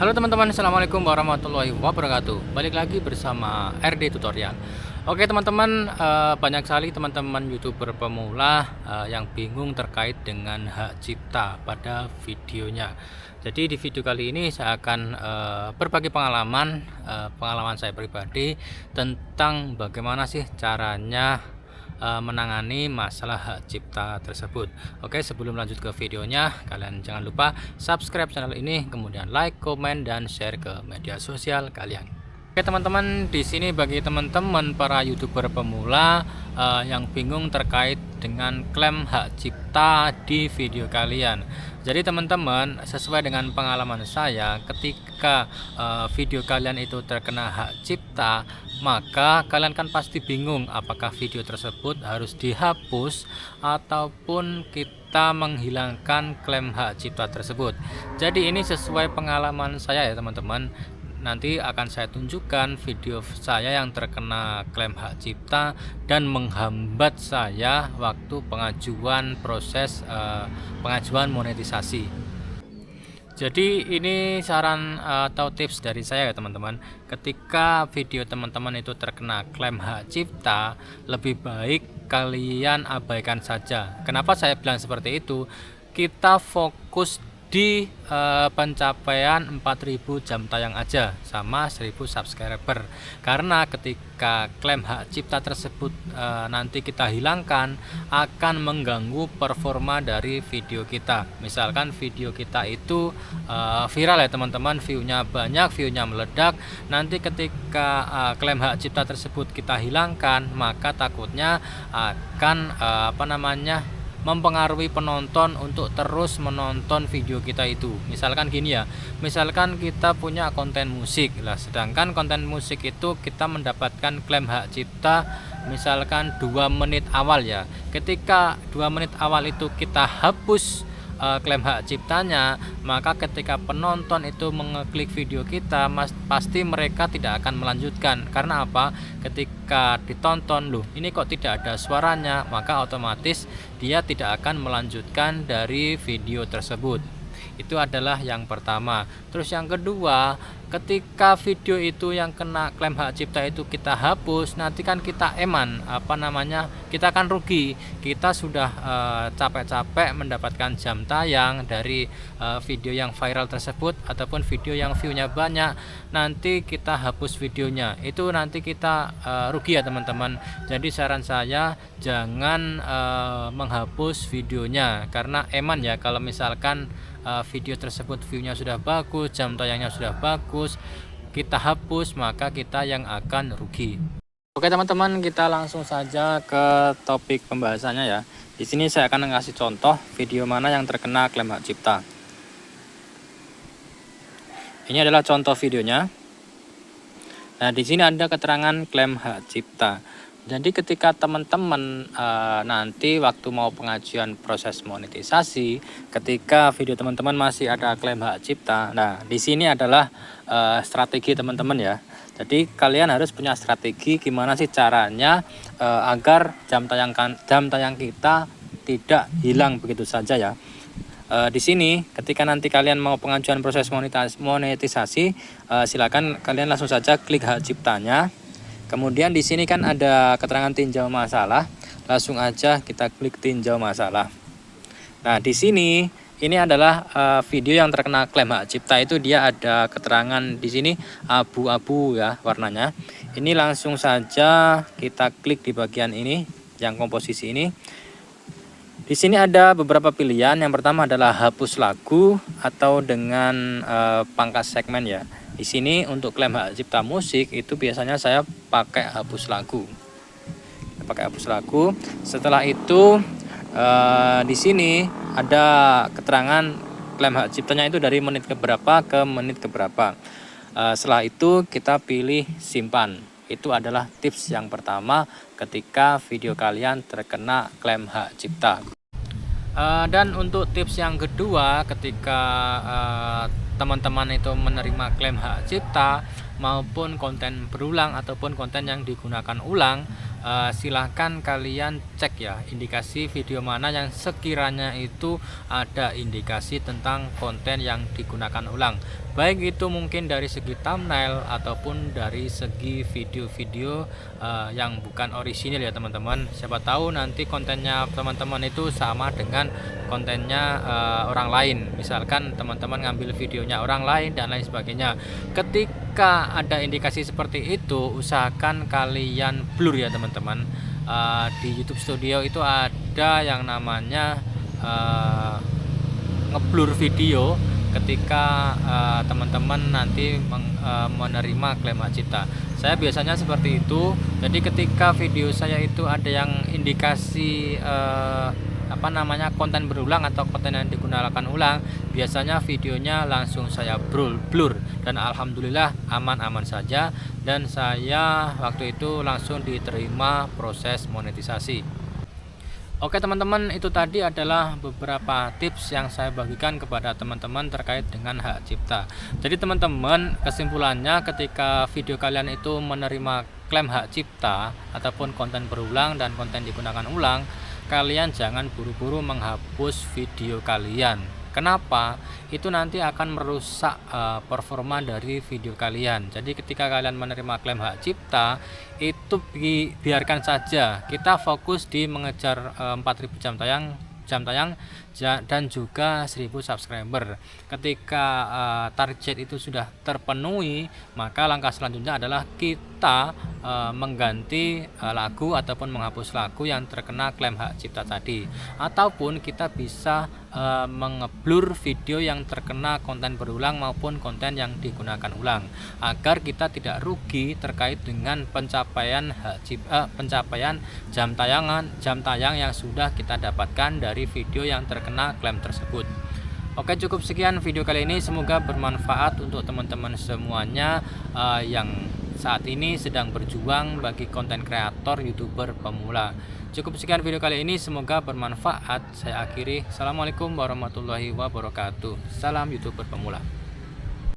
Halo teman-teman, assalamualaikum warahmatullahi wabarakatuh. Balik lagi bersama RD Tutorial. Oke teman-teman, banyak sekali teman-teman YouTuber pemula yang bingung terkait dengan hak cipta pada videonya. Jadi di video kali ini saya akan berbagi pengalaman saya pribadi tentang bagaimana sih caranya menangani masalah hak cipta tersebut. Oke, sebelum lanjut ke videonya, kalian jangan lupa subscribe channel ini, kemudian like, komen, dan share ke media sosial kalian. Oke teman-teman, di sini bagi teman-teman para YouTuber pemula yang bingung terkait dengan klaim hak cipta di video kalian. Jadi teman-teman, sesuai dengan pengalaman saya, ketika video kalian itu terkena hak cipta, maka kalian kan pasti bingung apakah video tersebut harus dihapus ataupun kita menghilangkan klaim hak cipta tersebut. Jadi ini sesuai pengalaman saya ya teman-teman. Nanti akan saya tunjukkan video saya yang terkena klaim hak cipta dan menghambat saya waktu pengajuan pengajuan monetisasi. Jadi ini saran atau tips dari saya ya teman-teman. Ketika video teman-teman itu terkena klaim hak cipta, lebih baik kalian abaikan saja. Kenapa saya bilang seperti itu? Kita fokus di pencapaian 4000 jam tayang aja sama 1000 subscriber, karena ketika klaim hak cipta tersebut nanti kita hilangkan, akan mengganggu performa dari video kita. Misalkan video kita itu viral ya teman-teman, viewnya banyak, viewnya meledak, nanti ketika klaim hak cipta tersebut kita hilangkan, maka takutnya akan mempengaruhi penonton untuk terus menonton video kita itu. Misalkan gini ya, misalkan kita punya konten musik lah, sedangkan konten musik itu kita mendapatkan klaim hak cipta misalkan 2 menit awal ya. Ketika 2 menit awal itu kita hapus klaim hak ciptanya, maka ketika penonton itu mengeklik video kita, pasti mereka tidak akan melanjutkan. Karena apa? Ketika ditonton, loh ini kok tidak ada suaranya, maka otomatis dia tidak akan melanjutkan dari video tersebut. Itu adalah yang pertama. Terus yang kedua, ketika video itu yang kena klaim hak cipta itu kita hapus, nanti kan kita kita akan rugi. Kita sudah capek-capek mendapatkan jam tayang dari video yang viral tersebut ataupun video yang viewnya banyak, nanti kita hapus videonya, itu nanti kita rugi ya teman-teman. Jadi saran saya jangan menghapus videonya, karena ya kalau misalkan video tersebut viewnya sudah bagus, jam tayangnya sudah bagus, kita hapus, maka kita yang akan rugi. Oke teman-teman, kita langsung saja ke topik pembahasannya ya. Di sini saya akan mengasih contoh video mana yang terkena klaim hak cipta. Ini adalah contoh videonya. Nah, di sini ada keterangan klaim hak cipta. Jadi ketika teman-teman nanti waktu mau pengajuan proses monetisasi, ketika video teman-teman masih ada klaim hak cipta, nah di sini adalah strategi teman-teman ya. Jadi kalian harus punya strategi gimana sih caranya agar jam tayang kita tidak hilang begitu saja ya. Di sini ketika nanti kalian mau pengajuan proses monetisasi, silakan kalian langsung saja klik hak ciptanya. Kemudian di sini kan ada keterangan tinjau masalah, langsung aja kita klik tinjau masalah. Nah, di sini ini adalah video yang terkena klaim hak cipta, itu dia ada keterangan di sini abu-abu ya warnanya. Ini langsung saja kita klik di bagian ini yang komposisi ini. Di sini ada beberapa pilihan. Yang pertama adalah hapus lagu atau dengan pangkas segmen ya. Di sini untuk klaim hak cipta musik itu biasanya saya pakai hapus lagu. Setelah itu di sini ada keterangan klaim hak ciptanya itu dari menit keberapa ke menit keberapa. Setelah itu kita pilih simpan. Itu adalah tips yang pertama ketika video kalian terkena klaim hak cipta. Dan untuk tips yang kedua, ketika teman-teman itu menerima klaim hak cipta maupun konten berulang ataupun konten yang digunakan ulang, silahkan kalian cek ya indikasi video mana yang sekiranya itu ada indikasi tentang konten yang digunakan ulang. baik itu mungkin dari segi thumbnail ataupun dari segi video-video yang bukan orisinil ya teman-teman. Siapa tahu nanti kontennya teman-teman itu sama dengan kontennya orang lain, misalkan teman-teman ngambil videonya orang lain dan lain sebagainya. Ketika ada indikasi seperti itu, usahakan kalian blur ya teman-teman. Di YouTube Studio itu ada yang namanya ngeblur video ketika teman-teman nanti menerima klaim hak cipta. Saya biasanya seperti itu. Jadi ketika video saya itu ada yang indikasi konten berulang atau konten yang digunakan ulang, biasanya videonya langsung saya blur dan alhamdulillah aman-aman saja, dan saya waktu itu langsung diterima proses monetisasi. Oke teman-teman, itu tadi adalah beberapa tips yang saya bagikan kepada teman-teman terkait dengan hak cipta. Jadi teman-teman, kesimpulannya ketika video kalian itu menerima klaim hak cipta ataupun konten berulang dan konten digunakan ulang, kalian jangan buru-buru menghapus video kalian. Kenapa? Itu nanti akan merusak performa dari video kalian. Jadi ketika kalian menerima klaim hak cipta, itu biarkan saja. Kita fokus di mengejar 4.000 jam tayang dan juga 1.000 subscriber. Ketika target itu sudah terpenuhi, maka langkah selanjutnya adalah kita mengganti lagu ataupun menghapus lagu yang terkena klaim hak cipta tadi, ataupun kita bisa mengeblur video yang terkena konten berulang maupun konten yang digunakan ulang, agar kita tidak rugi terkait dengan pencapaian jam tayang yang sudah kita dapatkan dari video yang terkena klaim tersebut. Oke, cukup sekian video kali ini, semoga bermanfaat untuk teman-teman semuanya yang saat ini sedang berjuang bagi konten kreator YouTuber pemula. Cukup sekian video kali ini, semoga bermanfaat. Saya akhiri. Assalamualaikum warahmatullahi wabarakatuh. Salam YouTuber pemula.